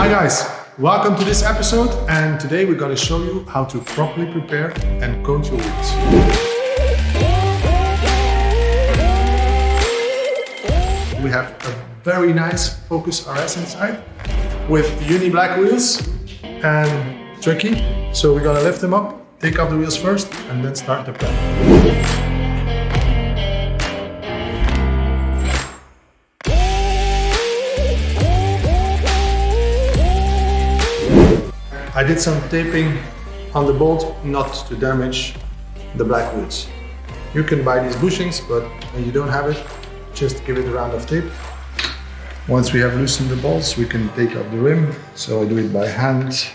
Hi guys, welcome to this episode, and today we're going to show you how to properly prepare and coat your wheels. We have a very nice Focus RS inside with uni black wheels and tricky. So we're going to lift them up, take off the wheels first, and then start the prep. I did some taping on the bolt not to damage the black wheels. You can buy these bushings, but when you don't have it, just give it a round of tape. Once we have loosened the bolts, we can take off the rim. So I do it by hand.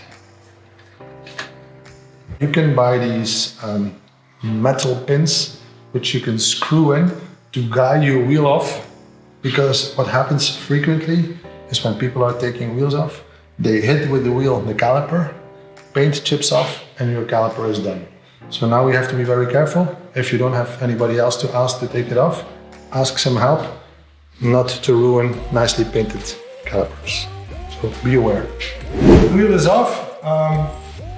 You can buy these metal pins, which you can screw in to guide your wheel off. Because what happens frequently is when people are taking wheels off, they hit with the wheel the caliper, paint chips off, and your caliper is done. So now we have to be very careful. If you don't have anybody else to ask to take it off, ask some help, not to ruin nicely painted calipers. So be aware. The wheel is off.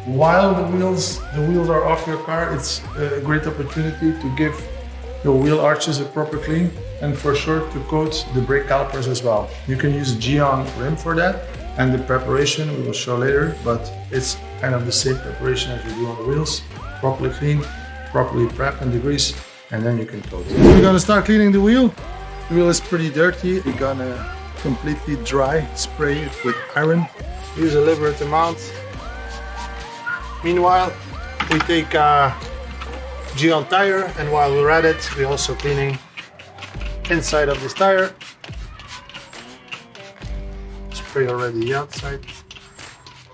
While the wheels are off your car, it's a great opportunity to give your wheel arches a proper clean, and for sure to coat the brake calipers as well. You can use Geon rim for that. And the preparation we will show later, but it's kind of the same preparation as you do on the wheels. Properly clean, properly prep and degrease, and then you can coat it. So we're gonna start cleaning the wheel. The wheel is pretty dirty. We're gonna completely dry spray it with iron. Use a liberate amount. Meanwhile, we take Geon tire, and while we're at it, we're also cleaning inside of this tire. Spray already the outside.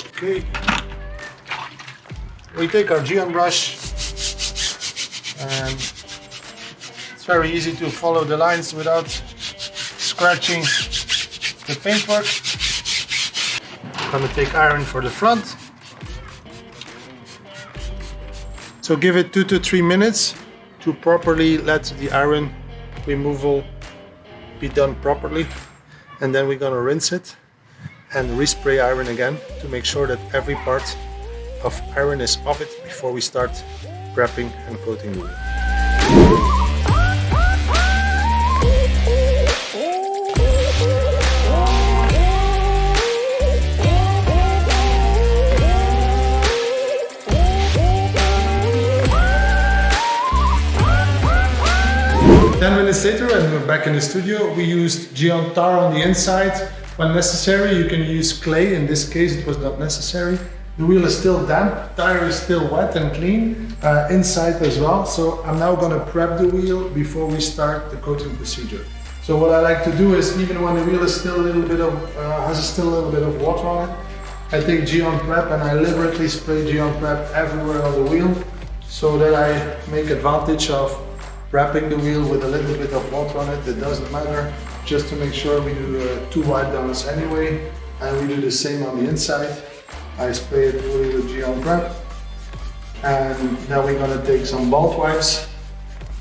Okay. We take our Geon brush, and it's very easy to follow the lines without scratching the paintwork. I'm gonna take iron for the front. So give it 2 to 3 minutes to properly let the iron removal be done properly, and then we're gonna rinse it and respray iron again to make sure that every part of iron is off it before we start prepping and coating the wheel. Ten minutes later, and we're back in the studio, we used Geon tar on the inside. When necessary, you can use clay. In this case, it was not necessary. The wheel is still damp, tire is still wet and clean, inside as well. So I'm now going to prep the wheel before we start the coating procedure. So what I like to do is, even when the wheel is still a little bit of has still a little bit of water on it, I take Geon Prep and I liberally spray Geon Prep everywhere on the wheel, so that I make advantage of wrapping the wheel with a little bit of water on it. It doesn't matter. Just to make sure we do 2 wipe downs anyway, and we do the same on the inside. I spray it fully with Geon Prep, and now we're gonna take some bolt wipes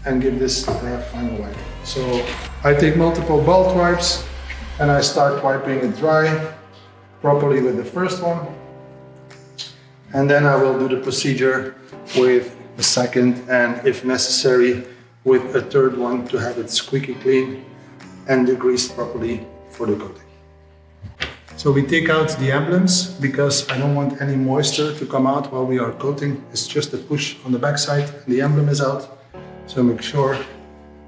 and give this final wipe. So I take multiple bolt wipes and I start wiping it dry properly with the first one, and then I will do the procedure with the second, and if necessary with a third one, to have it squeaky clean and degreased properly for the coating. So we take out the emblems because I don't want any moisture to come out while we are coating. It's just a push on the backside and the emblem is out. So make sure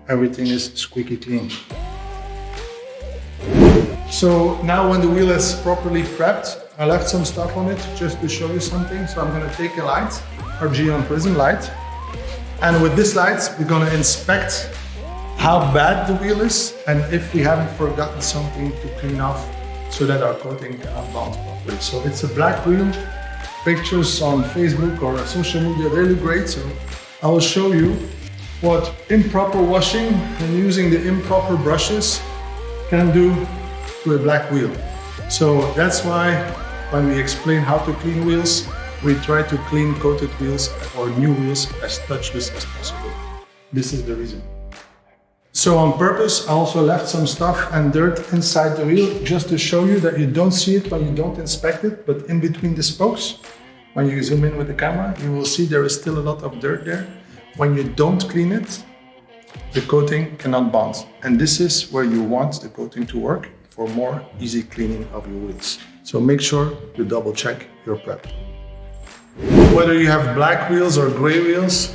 everything is squeaky clean. So now when the wheel is properly prepped, I left some stuff on it just to show you something. So I'm gonna take a light, our Geon Prism light. And with this light, we're gonna inspect how bad the wheel is, and if we haven't forgotten something to clean off so that our coating can bounce properly. So it's a black wheel. Pictures on Facebook or social media, they look great. So I will show you what improper washing and using the improper brushes can do to a black wheel. So that's why when we explain how to clean wheels, we try to clean coated wheels or new wheels as touchless as possible. This is the reason. So on purpose, I also left some stuff and dirt inside the wheel just to show you that you don't see it when you don't inspect it, but in between the spokes, when you zoom in with the camera, you will see there is still a lot of dirt there. When you don't clean it, the coating cannot bond. And this is where you want the coating to work for more easy cleaning of your wheels. So make sure you double check your prep. Whether you have black wheels or gray wheels,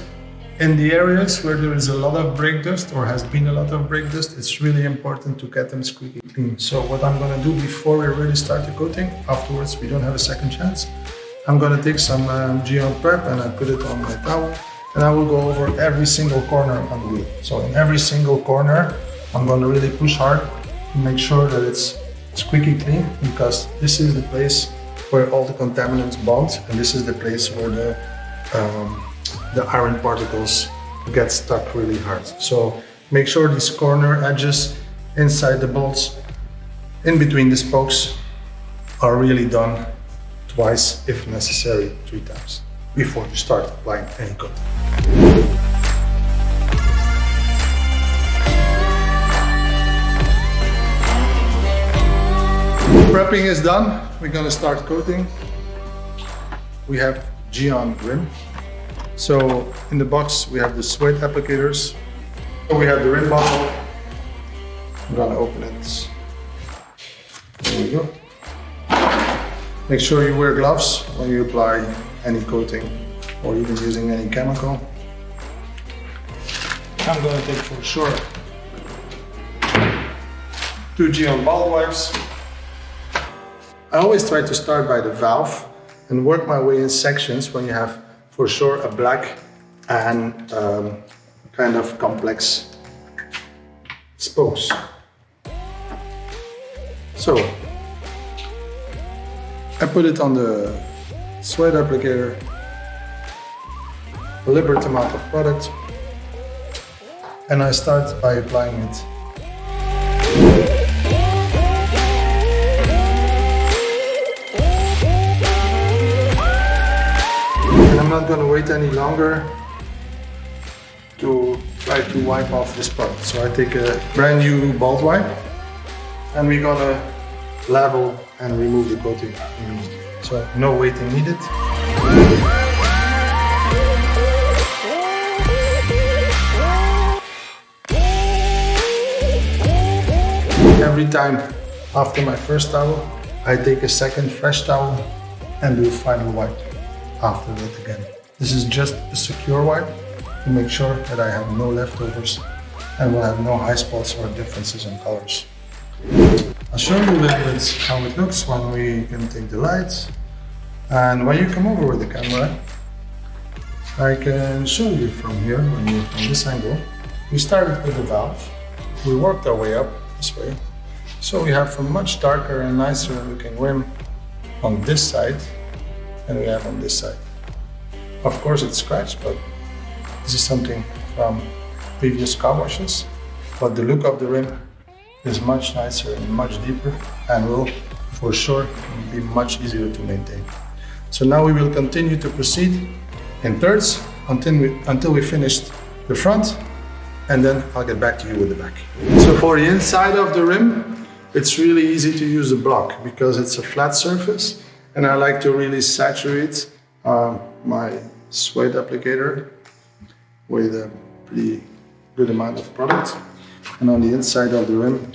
in the areas where there is a lot of brake dust or has been a lot of brake dust, it's really important to get them squeaky clean. So what I'm gonna do before we really start the coating, afterwards we don't have a second chance, I'm gonna take some Q²M Prep and I put it on my towel and I will go over every single corner on the wheel. So in every single corner, I'm gonna really push hard to make sure that it's squeaky clean, because this is the place where all the contaminants bond, and this is the place where the iron particles get stuck really hard. So make sure these corner edges inside the bolts, in between the spokes, are really done twice, if necessary 3 times, before you start applying any coating. Prepping is done. We're gonna start coating. We have Q² rim. So in the box we have the suede applicators. So we have the rim bottle. I'm gonna open it. There we go. Make sure you wear gloves when you apply any coating or even using any chemical. I'm gonna take for sure 2 Q² ball wipes. I always try to start by the valve and work my way in sections when you have for sure a black and kind of complex spokes. So I put it on the suede applicator, a liberal amount of product, and I start by applying it. I'm not going to wait any longer to try to wipe off this part. So I take a brand new bald wipe and we're going to level and remove the coating. So no waiting needed. Every time after my first towel, I take a second fresh towel and do a final wipe after that again. This is just a secure wipe to make sure that I have no leftovers and will have no high spots or differences in colors. I'll show you a little bit how it looks when we can take the lights. And when you come over with the camera, I can show you from here, from this angle. We started with the valve. We worked our way up this way. So we have a much darker and nicer looking rim on this side than we have on this side. Of course it's scratched, but this is something from previous car washes. But the look of the rim is much nicer and much deeper and will for sure be much easier to maintain. So now we will continue to proceed in thirds until we finished the front, and then I'll get back to you with the back. So for the inside of the rim, it's really easy to use a block because it's a flat surface. And I like to really saturate my suede applicator with a pretty good amount of product. And on the inside of the rim,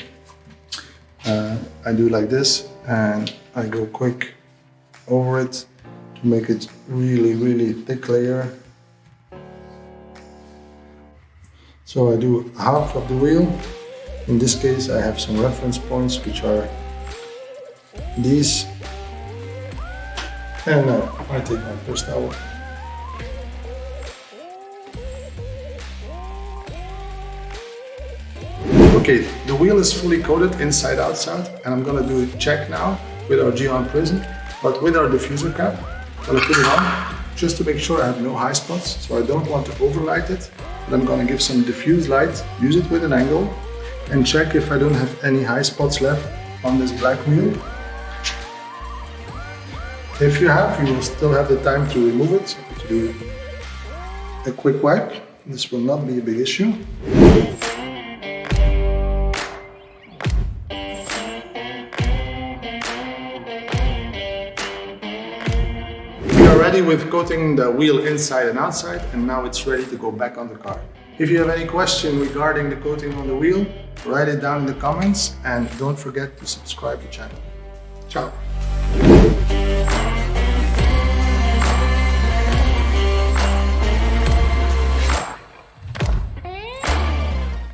I do like this and I go quick over it to make it really, really thick layer. So I do half of the wheel. In this case, I have some reference points, which are these. And now I take my first towel. Okay, the wheel is fully coated inside outside, and I'm gonna do a check now with our Q² prism, but with our diffuser cap. I'm gonna put it on just to make sure I have no high spots, so I don't want to overlight it, but I'm gonna give some diffuse light, use it with an angle, and check if I don't have any high spots left on this black wheel. If you have, you will still have the time to remove it, to do a quick wipe. This will not be a big issue. ready with coating the wheel inside and outside, and now it's ready to go back on the car. If you have any question regarding the coating on the wheel, write it down in the comments and don't forget to subscribe to the channel. Ciao!